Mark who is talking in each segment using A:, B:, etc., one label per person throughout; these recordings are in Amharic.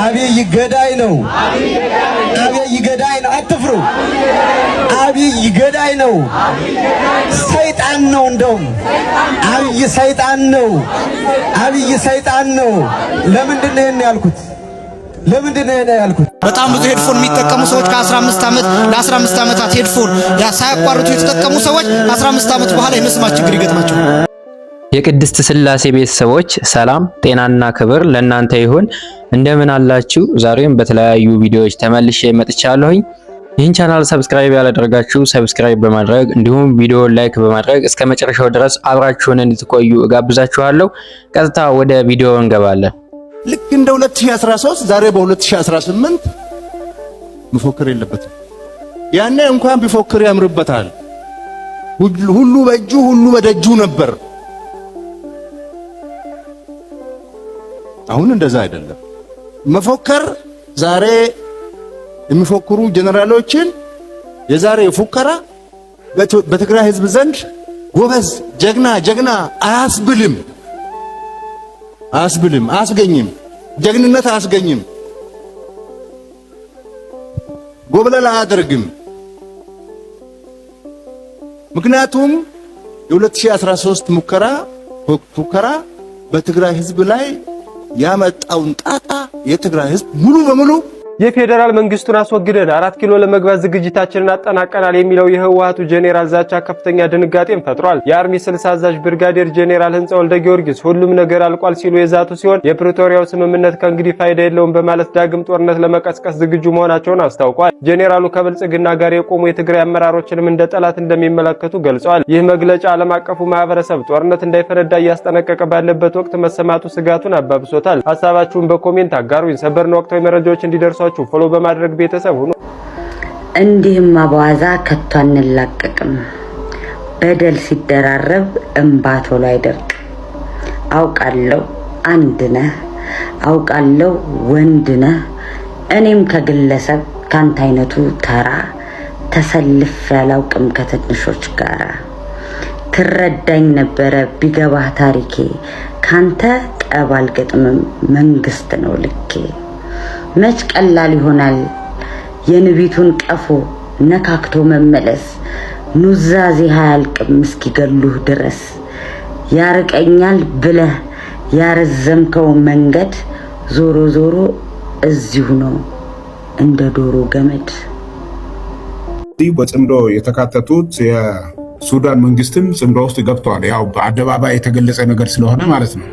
A: አብይ ገዳይ ነው። አብይ ገዳይ ነው። አትፍሩ። አብይ ገዳይ ነው። ሰይጣን ነው። እንደውም አብይ ሰይጣን ነው። አብይ ሰይጣን ነው። ለምንድን ነው ይሄን ያልኩት?
B: በጣም ብዙ ሄድፎን የሚጠቀሙ ሰዎች ከ15 ዓመት ለ15 ዓመታት ሄድፎን ሳያቋርጡ የተጠቀሙ ሰዎች 15 ዓመት በኋላ የመስማት ችግር ይገጥማቸው።
C: የቅድስት ሥላሴ ቤተሰቦች ሰላም ጤናና ክብር ለእናንተ ይሁን። እንደምን አላችሁ? ዛሬም በተለያዩ ቪዲዮዎች ተመልሼ መጥቻለሁኝ። ይህን ቻናል ሰብስክራይብ ያላደረጋችሁ ሰብስክራይብ በማድረግ እንዲሁም ቪዲዮ ላይክ በማድረግ እስከ መጨረሻው ድረስ አብራችሁን እንድትቆዩ እጋብዛችኋለሁ። ቀጥታ ወደ ቪዲዮ እንገባለን።
D: ልክ እንደ 2013 ዛሬ በ2018 መፎከር የለበትም። ያኔ እንኳን ቢፎክር ያምርበታል። ሁሉ በእጁ ሁሉ በደጁ ነበር። አሁን እንደዛ አይደለም። መፎከር ዛሬ የሚፎክሩ ጀነራሎችን የዛሬ ፉከራ በትግራይ ህዝብ ዘንድ ጎበዝ ጀግና አያስብልም፣ አያስገኝም። ጀግንነት አያስገኝም። ጎብለል አያደርግም። ምክንያቱም የ2013 ፉከራ በትግራይ ህዝብ ላይ ያመጣውን ጣጣ የትግራይ ህዝብ ሙሉ በሙሉ
E: የፌደራል መንግስቱን አስወግደን 4 ኪሎ ለመግባት ዝግጅታችንን አጠናቀናል የሚለው የህወሓቱ ጄኔራል ዛቻ ከፍተኛ ድንጋጤን ፈጥሯል። የአርሚ 60 አዛዥ ብርጋዴር ጄኔራል ህንጻ ወልደ ጊዮርጊስ ሁሉም ነገር አልቋል ሲሉ የዛቱ ሲሆን የፕሪቶሪያው ስምምነት ከእንግዲህ ፋይዳ የለውም በማለት ዳግም ጦርነት ለመቀስቀስ ዝግጁ መሆናቸውን አስታውቋል። ጄኔራሉ ከብልጽግና ጋር የቆሙ የትግራይ አመራሮችንም እንደ ጠላት እንደሚመለከቱ ገልጸዋል። ይህ መግለጫ ዓለም አቀፉ ማህበረሰብ ጦርነት እንዳይፈነዳ እያስጠነቀቀ ባለበት ወቅት መሰማቱ ስጋቱን አባብሶታል። ሐሳባችሁን በኮሜንት አጋሩኝ። ሰበርና ወቅታዊ መረጃዎች እንዲደርሱ ፎሎ በማድረግ ቤተሰብ ሁኑ።
F: እንዲህም አባዛ ከቶ አንላቀቅም። በደል ሲደራረብ እንባ ቶሎ አይደርቅ። አውቃለሁ አንድ ነህ፣ አውቃለሁ ወንድ ነህ። እኔም ከግለሰብ ካንተ አይነቱ ተራ ተሰልፍ ያላውቅም ከትንሾች ጋራ። ትረዳኝ ነበረ ቢገባህ ታሪኬ፣ ካንተ ጠብ አልገጥምም መንግስት ነው ልኬ። መች ቀላል ይሆናል የንቢቱን ቀፎ ነካክቶ መመለስ። ኑዛዜ አያልቅም እስኪገሉህ ድረስ። ያርቀኛል ብለህ ያረዘምከው መንገድ ዞሮ ዞሮ እዚሁ ነው እንደ ዶሮ ገመድ።
G: በጽምዶ የተካተቱት የሱዳን መንግስትም ጽምዶ ውስጥ ገብተዋል። ያው በአደባባይ የተገለጸ ነገር ስለሆነ ማለት ነው።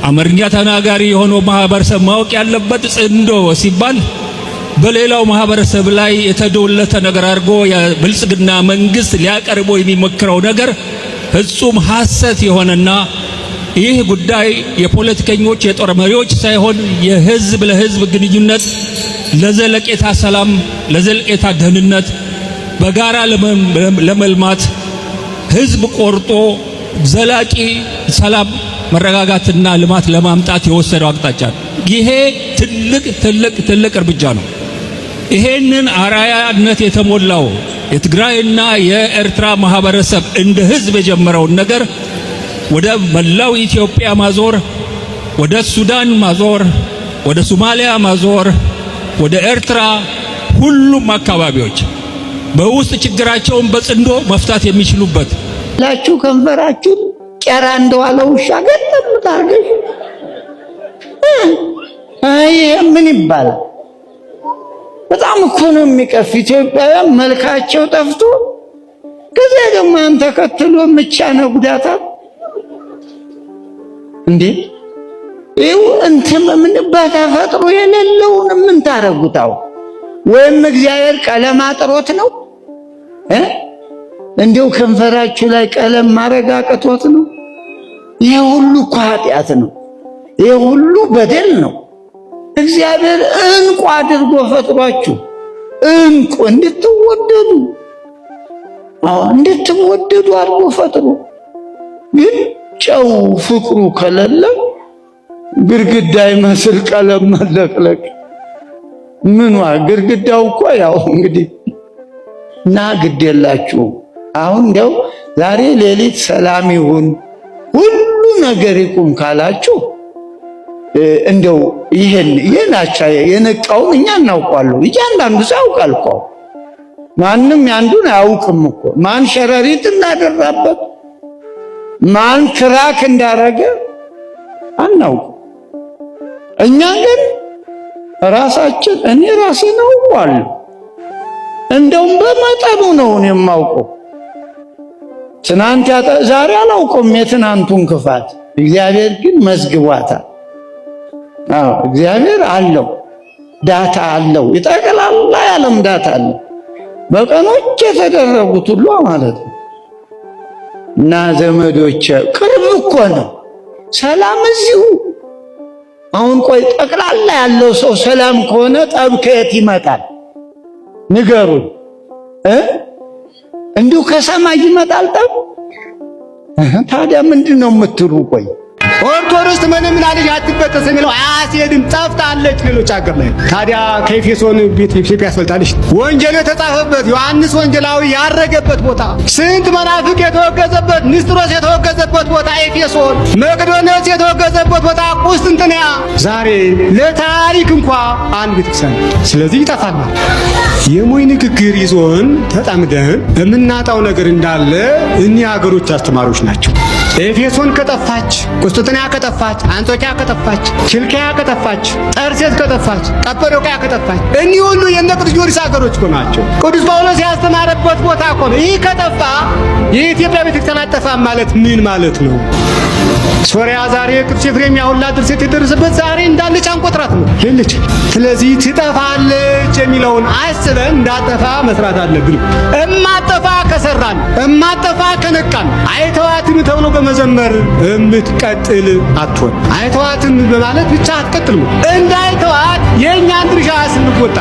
H: አማርኛ ተናጋሪ የሆነው ማህበረሰብ ማወቅ ያለበት ጽምዶ ሲባል በሌላው ማህበረሰብ ላይ የተዶለተ ነገር አድርጎ የብልጽግና መንግስት ሊያቀርበው የሚሞክረው ነገር ፍጹም ሐሰት የሆነና ይህ ጉዳይ የፖለቲከኞች የጦር መሪዎች ሳይሆን የህዝብ ለህዝብ ግንኙነት ለዘለቄታ ሰላም፣ ለዘለቄታ ደህንነት፣ በጋራ ለመልማት ህዝብ ቆርጦ ዘላቂ ሰላም መረጋጋትና ልማት ለማምጣት የወሰደው አቅጣጫ ነው። ይሄ ትልቅ እርምጃ ነው። ይሄንን አራያነት የተሞላው የትግራይና የኤርትራ ማህበረሰብ እንደ ህዝብ የጀመረውን ነገር ወደ መላው ኢትዮጵያ ማዞር፣ ወደ ሱዳን ማዞር፣ ወደ ሶማሊያ ማዞር፣ ወደ ኤርትራ ሁሉም አካባቢዎች በውስጥ ችግራቸውን በጽንዶ መፍታት የሚችሉበት
I: ላችሁ ከንፈራችሁ ቄራ እንደዋለው ውሻ ገጠም ታርገሽ ምን ይባላል? በጣም እኮ ነው የሚቀፍ። ኢትዮጵያውያን መልካቸው ጠፍቶ ከዚያ ደግሞ አንተ ተከትሎ ምቻ ነው ጉዳታ እንዴ! ይው እንትን ምን በተፈጥሮ የሌለውን ምን ታረጉታው? ወይም እግዚአብሔር ቀለም አጥሮት ነው እንደው ከንፈራችሁ ላይ ቀለም ማረጋቀቶት ነው? ይሄ ሁሉ እኮ ኃጢአት ነው። ይሄ ሁሉ በደል ነው። እግዚአብሔር እንቁ አድርጎ ፈጥሯችሁ እንቁ እንድትወደዱ አድርጎ ፈጥሮ ግን ጨው ፍቅሩ ከሌለ ግድግዳ ይመስል ቀለም መለቅለቅ ምኗ ግድግዳው እኮ ያው እንግዲህ እና ግድ የላችሁ አሁን እንደው ዛሬ ሌሊት ሰላም ይሁን ሁሉ ነገር ይቁም ካላችሁ እንደው ይሄን አቻ የነቃውን እኛ እናውቃለን። እያንዳንዱ ሰው ያውቃል እኮ ማንም ያንዱን አያውቅም እኮ ማን ሸረሪት እንዳደረበት ማን ክራክ እንዳረገ አናውቅም። እኛ ግን ራሳችን እኔ ራሴ ነው አውቃለሁ። እንደውም በመጠኑ ነው የማውቀው። ትናንት ዛሬ አላውቀውም የትናንቱን ክፋት። እግዚአብሔር ግን መዝግቧታል። አዎ እግዚአብሔር አለው ዳታ አለው። ይጠቅላላ ያለም ዳታ አለው በቀኖች የተደረጉት ሁሉ ማለት ነው። እና ዘመዶች ቅርብ እኮ ነው ሰላም እዚሁ። አሁን ቆይ ጠቅላላ ያለው ሰው ሰላም ከሆነ ጠብ ከየት ይመጣል? ንገሩን። እንዲሁ ከሰማይ ይመጣል ጠብ? ታዲያ ምንድነው የምትሉ? ቆይ
J: ኦርቶዶክስ ምንም ላልጅ አትበጠስ የሚለው አያስሄድም። ጠፍታለች ሌሎች አገር ላይ። ታዲያ ከኤፌሶን ቤት ኢትዮጵያ ያስፈልጣለች። ወንጌሉ የተጻፈበት ዮሐንስ ወንጌላዊ ያረገበት ቦታ፣ ስንት መናፍቅ የተወገዘበት፣ ንስጥሮስ የተወገዘበት ቦታ ኤፌሶን፣ መቅዶኒዎስ የተወገዘበት ቦታ ቁስጥንጥንያ። ዛሬ ለታሪክ እንኳ አንድ ቤተክርስቲያን። ስለዚህ ይጠፋናል። የሞይ ንግግር ይዞን ተጣምደን የምናጣው ነገር እንዳለ እኒህ ሀገሮች አስተማሪዎች ናቸው። ኤፌሶን ከጠፋች፣ ቁስጥንጥንያ ከጠፋች፣ አንጾኪያ ከጠፋች፣ ኪልቅያ ከጠፋች፣ ጠርሴስ ከጠፋች፣ ቀጰዶቅያ ከጠፋች፣ እኒህ ሁሉ የነ ቅዱስ ጊዮርጊስ ሀገሮች እኮ ናቸው። ቅዱስ ጳውሎስ ያስተማረበት ቦታ እኮ ነው። ይህ ከጠፋ የኢትዮጵያ ቤተክርስቲያን አጠፋም ማለት ምን ማለት ነው? ሶሪያ ዛሬ ቅዱስ ኤፍሬም ያሁላ ድርሰት የደረሰበት ዛሬ እንዳለች አንቆጥራት ነው የለች። ስለዚህ ትጠፋለች የሚለውን አስበን እንዳጠፋ መስራት አለብን። እማጠፋ ከሰራን እማጠፋ ከነቃን አይተዋትም ተብሎ በመዘመር እምትቀጥል አትሆን። አይተዋትም በማለት ብቻ አትቀጥልም። እንዳይተዋት የእኛን ድርሻ ስንወጣ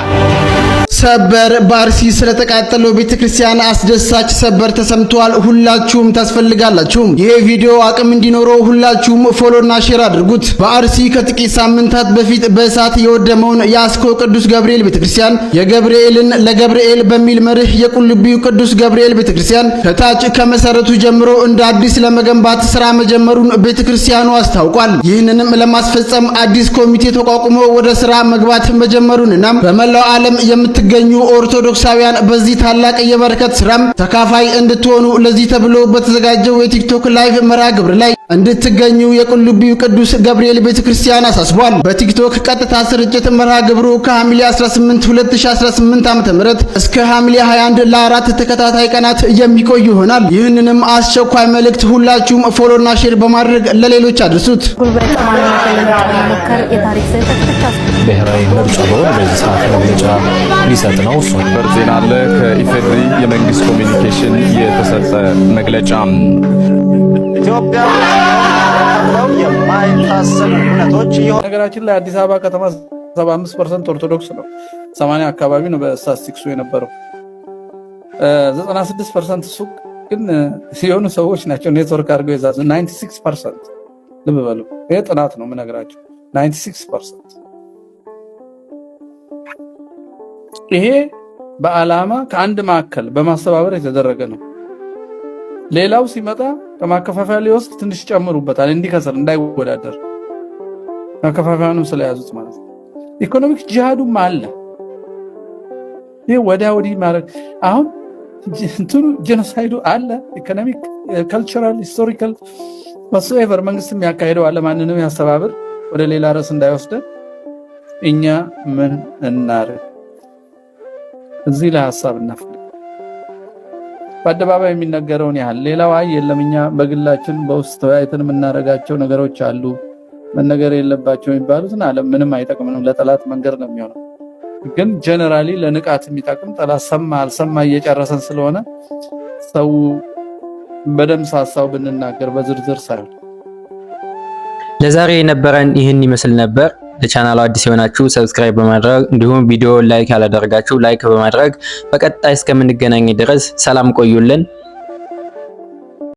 B: ሰበር በአርሲ ስለተቃጠለው ቤተክርስቲያን አስደሳች ሰበር ተሰምቷል። ሁላችሁም ታስፈልጋላችሁ። ይሄ ቪዲዮ አቅም እንዲኖረው ሁላችሁም ፎሎና ሼር አድርጉት። በአርሲ ከጥቂት ሳምንታት በፊት በእሳት የወደመውን የአስኮ ቅዱስ ገብርኤል ቤተክርስቲያን የገብርኤልን ለገብርኤል በሚል መርህ የቁልቢው ቅዱስ ገብርኤል ቤተክርስቲያን ከታች ከመሰረቱ ጀምሮ እንደ አዲስ ለመገንባት ስራ መጀመሩን ቤተክርስቲያኑ አስታውቋል። ይህንንም ለማስፈጸም አዲስ ኮሚቴ ተቋቁሞ ወደ ስራ መግባት መጀመሩንና በመላው ዓለም የምትገኙ ኦርቶዶክሳውያን በዚህ ታላቅ የበረከት ስራም ተካፋይ እንድትሆኑ ለዚህ ተብሎ በተዘጋጀው የቲክቶክ ላይቭ መርሃ ግብር ላይ እንድትገኙ የቁልቢው ቅዱስ ገብርኤል ቤተክርስቲያን አሳስቧል። በቲክቶክ ቀጥታ ስርጭት መርሃ ግብሩ ከሐምሌ 18 2018 ዓ.ም እስከ ሐምሌ 21 ለ4 ተከታታይ ቀናት የሚቆይ ይሆናል። ይህንንም አስቸኳይ መልእክት ሁላችሁም ፎሎና ሼር በማድረግ ለሌሎች አድርሱት።
K: ብሔራዊ ምርጫ ቦርድ በዚህ ሰዓት መግለጫ ሊሰጥ ነው። ሰበር ዜና አለ። ከኢፌድሪ የመንግስት ኮሚኒኬሽን የተሰጠ መግለጫ
L: ኢትዮጵያ የማይታሰቡ እውነቶች ነገራችን ላይ አዲስ አበባ ከተማ 75% ኦርቶዶክስ ነው። 80 አካባቢ ነው በስታቲስቲክሱ የነበረው። 96% ሱቅ ግን ሲሆኑ ሰዎች ናቸው ኔትወርክ አድርገው የያዙ 96%። ልብ በሉ፣ ይሄ ጥናት ነው የምነግራቸው። 96% ይሄ በዓላማ ከአንድ ማዕከል በማስተባበር የተደረገ ነው። ሌላው ሲመጣ ከማከፋፈያ ሊወስድ ትንሽ ጨምሩበታል እንዲከሰር እንዳይወዳደር ማከፋፈያውንም ስለያዙት ማለት ነው። ኢኮኖሚክ ጂሃዱም አለ። ይሄ ወዲያ ወዲህ ማድረግ አሁን እንትኑ ጄኖሳይዱ አለ። ኢኮኖሚክ፣ ካልቸራል፣ ሂስቶሪካል whatsoever መንግስትም ያካሄደው አለ። ማንንም ያስተባብር ወደ ሌላ ርዕስ እንዳይወስደን እኛ ምን እናርግ? እዚህ ላይ ሐሳብ እናፍል። በአደባባይ የሚነገረውን ያህል ሌላው አይ የለም እኛ በግላችን በውስጥ ተወያይተን የምናደርጋቸው ነገሮች አሉ መነገር የለባቸው የሚባሉትን ዓለም ምንም አይጠቅምንም፣ ለጠላት መንገር ነው የሚሆነው። ግን ጀነራሊ ለንቃት የሚጠቅም ጠላት ሰማ አልሰማ እየጨረሰን ስለሆነ ሰው በደምብ ሐሳብ ብንናገር በዝርዝር ሳይሆን።
C: ለዛሬ የነበረን ይህን ይመስል ነበር። ለቻናሉ አዲስ የሆናችሁ ሰብስክራይብ በማድረግ እንዲሁም ቪዲዮ ላይክ ያላደረጋችሁ ላይክ በማድረግ በቀጣይ እስከምንገናኝ ድረስ ሰላም ቆዩልን።